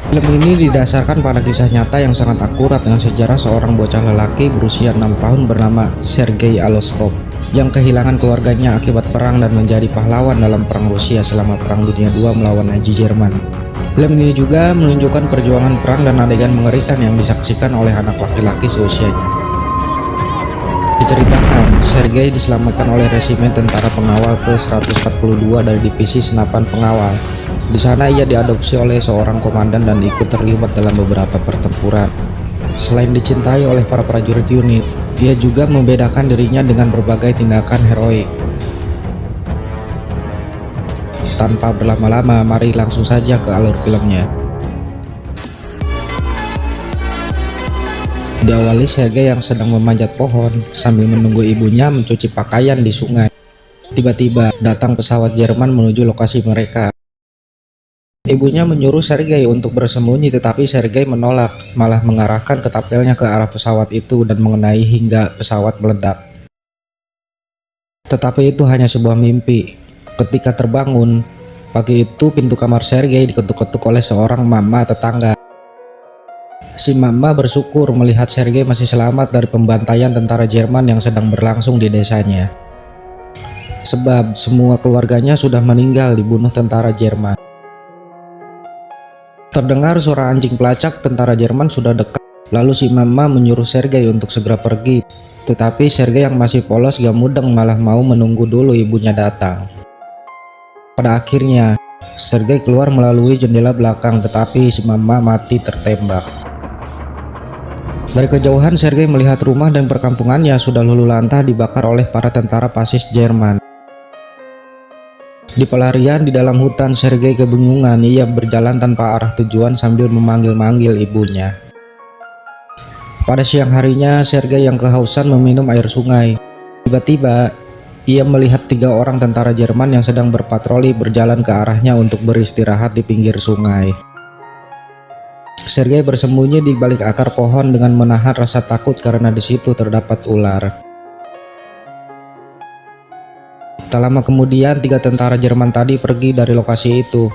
Film ini didasarkan pada kisah nyata yang sangat akurat dengan sejarah seorang bocah lelaki berusia 6 tahun bernama Sergei Aloskov yang kehilangan keluarganya akibat perang dan menjadi pahlawan dalam perang Rusia selama Perang Dunia II melawan Nazi Jerman. Film ini juga menunjukkan perjuangan perang dan adegan mengerikan yang disaksikan oleh anak laki-laki seusianya. Diceritakan, Sergei diselamatkan oleh resimen tentara pengawal ke-142 dari divisi senapan pengawal. Di sana ia diadopsi oleh seorang komandan dan ikut terlibat dalam beberapa pertempuran. Selain dicintai oleh para prajurit unit, ia juga membedakan dirinya dengan berbagai tindakan heroik. Tanpa berlama-lama, mari langsung saja ke alur filmnya. Diawali Sergei yang sedang memanjat pohon sambil menunggu ibunya mencuci pakaian di sungai. Tiba-tiba datang pesawat Jerman menuju lokasi mereka. Ibunya menyuruh Sergei untuk bersembunyi, tetapi Sergei menolak, malah mengarahkan ketapelnya ke arah pesawat itu dan mengenai hingga pesawat meledak. Tetapi itu hanya sebuah mimpi. Ketika terbangun, pagi itu pintu kamar Sergei diketuk-ketuk oleh seorang mama tetangga. Si mama bersyukur melihat Sergei masih selamat dari pembantaian tentara Jerman yang sedang berlangsung di desanya. Sebab semua keluarganya sudah meninggal dibunuh tentara Jerman. Terdengar suara anjing pelacak tentara Jerman sudah dekat. Lalu si mama menyuruh Sergei untuk segera pergi. Tetapi Sergei yang masih polos gak mudeng malah mau menunggu dulu ibunya datang. Pada akhirnya, Sergei keluar melalui jendela belakang, tetapi si mama mati tertembak. Dari kejauhan Sergei melihat rumah dan perkampungannya sudah luluh lantah dibakar oleh para tentara fasis Jerman. Di pelarian di dalam hutan, Sergei kebingungan. Ia berjalan tanpa arah tujuan sambil memanggil-manggil ibunya. Pada siang harinya, Sergei yang kehausan meminum air sungai. Tiba-tiba, ia melihat 3 orang tentara Jerman yang sedang berpatroli berjalan ke arahnya untuk beristirahat di pinggir sungai. Sergei bersembunyi di balik akar pohon dengan menahan rasa takut karena di situ terdapat ular. Tak lama kemudian 3 tentara Jerman tadi pergi dari lokasi itu.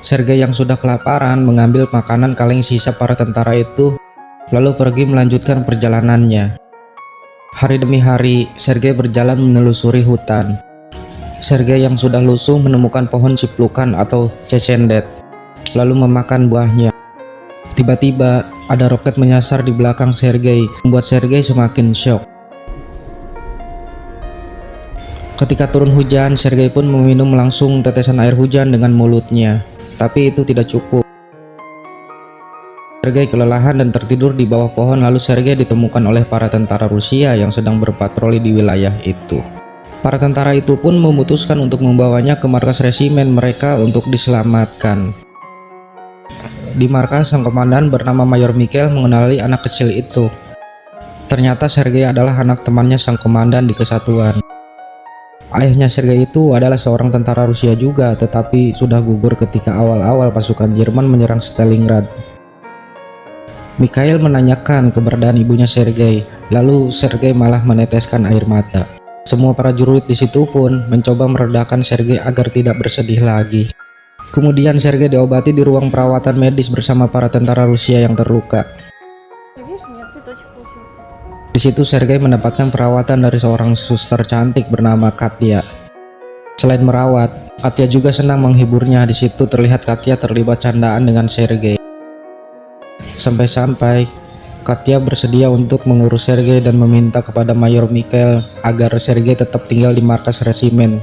Sergei yang sudah kelaparan mengambil makanan kaleng sisa para tentara itu, lalu pergi melanjutkan perjalanannya. Hari demi hari, Sergei berjalan menelusuri hutan. Sergei yang sudah lusuh menemukan pohon ciplukan atau cesendet, lalu memakan buahnya. Tiba-tiba ada roket menyasar di belakang Sergei, membuat Sergei semakin syok. Ketika turun hujan, Sergei pun meminum langsung tetesan air hujan dengan mulutnya. Tapi itu tidak cukup. Sergei kelelahan dan tertidur di bawah pohon, lalu Sergei ditemukan oleh para tentara Rusia yang sedang berpatroli di wilayah itu. Para tentara itu pun memutuskan untuk membawanya ke markas resimen mereka untuk diselamatkan. Di markas, sang komandan bernama Mayor Mikhail mengenali anak kecil itu. Ternyata Sergei adalah anak temannya sang komandan di kesatuan. Ayahnya Sergei itu adalah seorang tentara Rusia juga, tetapi sudah gugur ketika awal-awal pasukan Jerman menyerang Stalingrad. Mikhail menanyakan keberadaan ibunya Sergei, lalu Sergei malah meneteskan air mata. Semua prajurit di situ pun mencoba meredakan Sergei agar tidak bersedih lagi. Kemudian Sergei diobati di ruang perawatan medis bersama para tentara Rusia yang terluka. Di situ Sergei mendapatkan perawatan dari seorang suster cantik bernama Katya. Selain merawat, Katya juga senang menghiburnya. Di situ terlihat Katya terlibat candaan dengan Sergei. Sampai-sampai Katya bersedia untuk mengurus Sergei dan meminta kepada Mayor Mikhail agar Sergei tetap tinggal di markas resimen.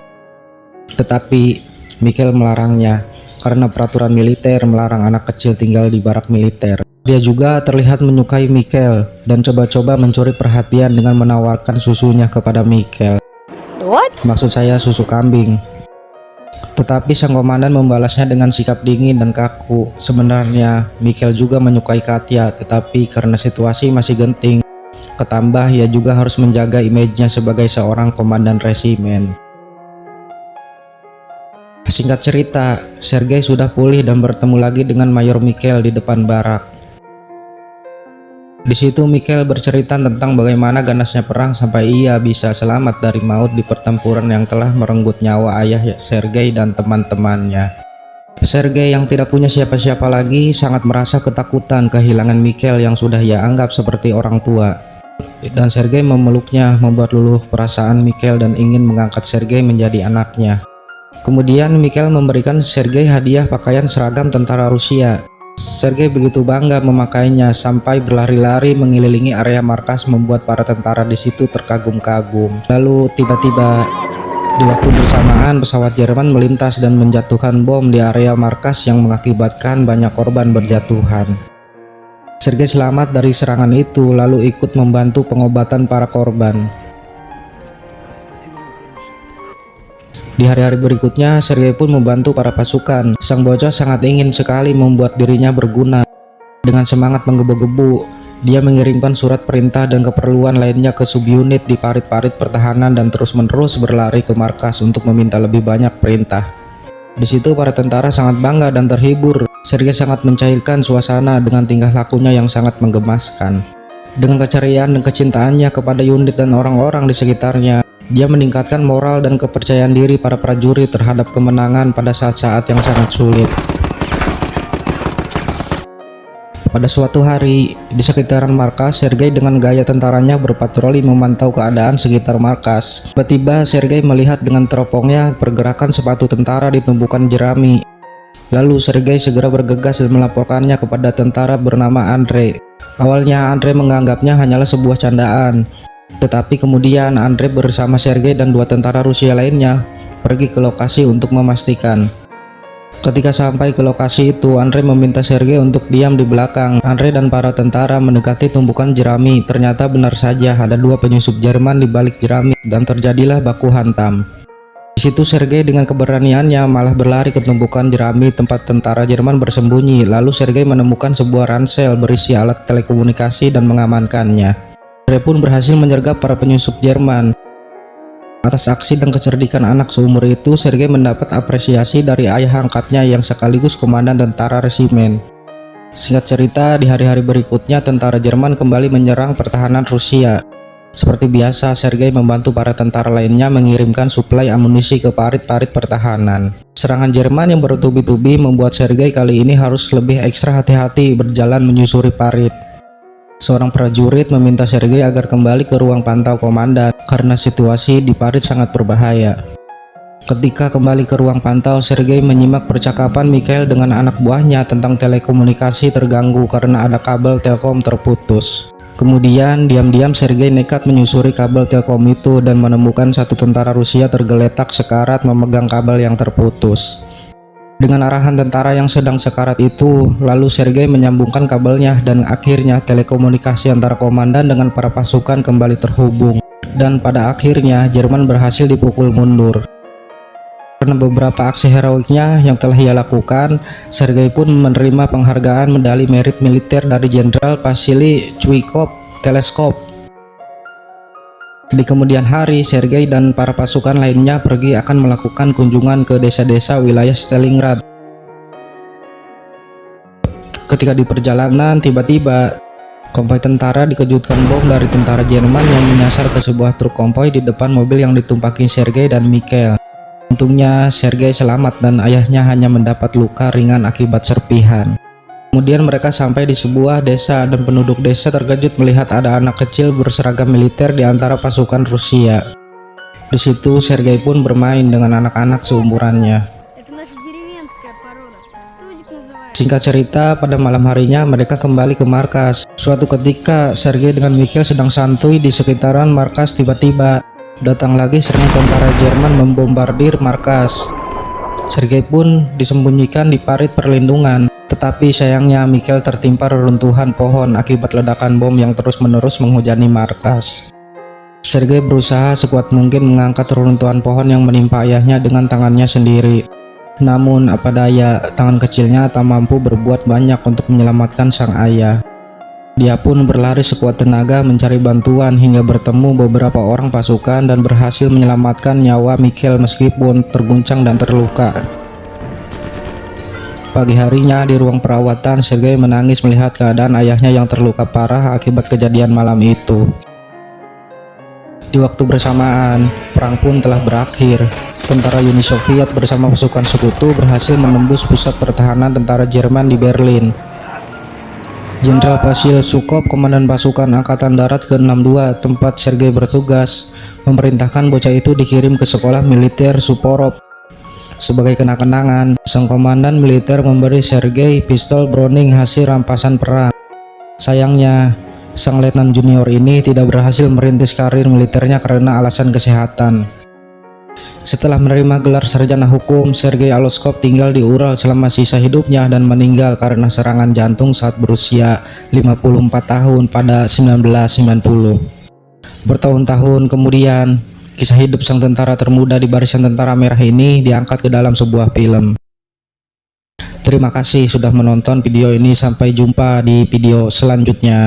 Tetapi Mikhail melarangnya karena peraturan militer melarang anak kecil tinggal di barak militer. Dia juga terlihat menyukai Mikhail dan coba-coba mencuri perhatian dengan menawarkan susunya kepada Mikhail. What? Maksud saya susu kambing. Tetapi sang komandan membalasnya dengan sikap dingin dan kaku. Sebenarnya Mikhail juga menyukai Katya, tetapi karena situasi masih genting, ketambah ia juga harus menjaga image-nya sebagai seorang komandan resimen. Singkat cerita, Sergei sudah pulih dan bertemu lagi dengan Mayor Mikhail di depan barak. Di situ Mikhail bercerita tentang bagaimana ganasnya perang sampai ia bisa selamat dari maut di pertempuran yang telah merenggut nyawa ayah Sergei dan teman-temannya. Sergei yang tidak punya siapa-siapa lagi sangat merasa ketakutan kehilangan Mikhail yang sudah ia anggap seperti orang tua. Dan Sergei memeluknya, membuat luluh perasaan Mikhail dan ingin mengangkat Sergei menjadi anaknya. Kemudian Mikhail memberikan Sergei hadiah pakaian seragam tentara Rusia. Sergei begitu bangga memakainya sampai berlari-lari mengelilingi area markas, membuat para tentara di situ terkagum-kagum. Lalu tiba-tiba di waktu bersamaan pesawat Jerman melintas dan menjatuhkan bom di area markas yang mengakibatkan banyak korban berjatuhan. Sergei selamat dari serangan itu lalu ikut membantu pengobatan para korban. Di hari-hari berikutnya, Sergei pun membantu para pasukan. Sang bocah sangat ingin sekali membuat dirinya berguna. Dengan semangat menggebu-gebu, dia mengirimkan surat perintah dan keperluan lainnya ke subunit di parit-parit pertahanan dan terus-menerus berlari ke markas untuk meminta lebih banyak perintah. Di situ para tentara sangat bangga dan terhibur. Sergei sangat mencairkan suasana dengan tingkah lakunya yang sangat menggemaskan. Dengan keceriaan dan kecintaannya kepada unit dan orang-orang di sekitarnya, dia meningkatkan moral dan kepercayaan diri para prajurit terhadap kemenangan pada saat-saat yang sangat sulit. Pada suatu hari, di sekitaran markas, Sergei dengan gaya tentaranya berpatroli memantau keadaan sekitar markas. Tiba-tiba Sergei melihat dengan teropongnya pergerakan sepatu tentara di tumpukan jerami. Lalu Sergei segera bergegas dan melaporkannya kepada tentara bernama Andre. Awalnya Andre menganggapnya hanyalah sebuah candaan, tetapi kemudian Andre bersama Sergei dan 2 tentara Rusia lainnya pergi ke lokasi untuk memastikan. Ketika sampai ke lokasi itu, Andre meminta Sergei untuk diam di belakang. Andre dan para tentara mendekati tumpukan jerami. Ternyata benar saja ada 2 penyusup Jerman di balik jerami dan terjadilah baku hantam. Di situ Sergei dengan keberaniannya malah berlari ke tumpukan jerami tempat tentara Jerman bersembunyi. Lalu Sergei menemukan sebuah ransel berisi alat telekomunikasi dan mengamankannya. Andre pun berhasil menyergap para penyusup Jerman. Atas aksi dan kecerdikan anak seumur itu, Sergei mendapat apresiasi dari ayah angkatnya yang sekaligus komandan tentara resimen. Singkat cerita, di hari-hari berikutnya tentara Jerman kembali menyerang pertahanan Rusia. Seperti biasa, Sergei membantu para tentara lainnya mengirimkan suplai amunisi ke parit-parit pertahanan. Serangan Jerman yang bertubi-tubi membuat Sergei kali ini harus lebih ekstra hati-hati berjalan menyusuri parit. Seorang prajurit meminta Sergei agar kembali ke ruang pantau komandan karena situasi di parit sangat berbahaya. Ketika kembali ke ruang pantau, Sergei menyimak percakapan Mikhail dengan anak buahnya tentang telekomunikasi terganggu karena ada kabel telkom terputus. Kemudian diam-diam Sergei nekat menyusuri kabel telkom itu dan menemukan 1 tentara Rusia tergeletak sekarat memegang kabel yang terputus. Dengan arahan tentara yang sedang sekarat itu, lalu Sergei menyambungkan kabelnya dan akhirnya telekomunikasi antara komandan dengan para pasukan kembali terhubung. Dan pada akhirnya Jerman berhasil dipukul mundur. Karena beberapa aksi heroiknya yang telah ia lakukan, Sergei pun menerima penghargaan medali merit militer dari Jenderal Vasily Chuikov Teleskop. Di kemudian hari, Sergei dan para pasukan lainnya pergi akan melakukan kunjungan ke desa-desa wilayah Stalingrad. Ketika di perjalanan, tiba-tiba konvoi tentara dikejutkan bom dari tentara Jerman yang menyasar ke sebuah truk konvoi di depan mobil yang ditumpaki Sergei dan Mikhail. Untungnya Sergei selamat dan ayahnya hanya mendapat luka ringan akibat serpihan. Kemudian mereka sampai di sebuah desa dan penduduk desa terkejut melihat ada anak kecil berseragam militer di antara pasukan Rusia. Di situ Sergei pun bermain dengan anak-anak seumurannya. Singkat cerita, pada malam harinya mereka kembali ke markas. Suatu ketika Sergei dengan Mikhail sedang santuy di sekitaran markas, tiba-tiba datang lagi serangan tentara Jerman membombardir markas. Sergei pun disembunyikan di parit perlindungan. Tetapi sayangnya Mikhail tertimpa reruntuhan pohon akibat ledakan bom yang terus-menerus menghujani markas. Sergei berusaha sekuat mungkin mengangkat reruntuhan pohon yang menimpa ayahnya dengan tangannya sendiri. Namun apa daya, tangan kecilnya tak mampu berbuat banyak untuk menyelamatkan sang ayah. Dia pun berlari sekuat tenaga mencari bantuan hingga bertemu beberapa orang pasukan dan berhasil menyelamatkan nyawa Mikhail meskipun terguncang dan terluka. Pagi harinya di ruang perawatan, Sergei menangis melihat keadaan ayahnya yang terluka parah akibat kejadian malam itu. Di waktu bersamaan, perang pun telah berakhir. tentara Uni Soviet bersama pasukan sekutu berhasil menembus pusat pertahanan tentara Jerman di Berlin. Jenderal Vasil Zhukov, komandan pasukan Angkatan Darat ke-62 tempat Sergei bertugas, memerintahkan bocah itu dikirim ke sekolah militer Suvorov. Sebagai kenang-kenangan, sang komandan militer memberi Sergei pistol Browning hasil rampasan perang. Sayangnya, sang letnan junior ini tidak berhasil merintis karir militernya karena alasan kesehatan. Setelah menerima gelar sarjana hukum, Sergei Aloskov tinggal di Ural selama sisa hidupnya dan meninggal karena serangan jantung saat berusia 54 tahun pada 1990. Bertahun-tahun kemudian, kisah hidup sang tentara termuda di Barisan Tentara Merah ini diangkat ke dalam sebuah film. Terima kasih sudah menonton video ini, sampai jumpa di video selanjutnya.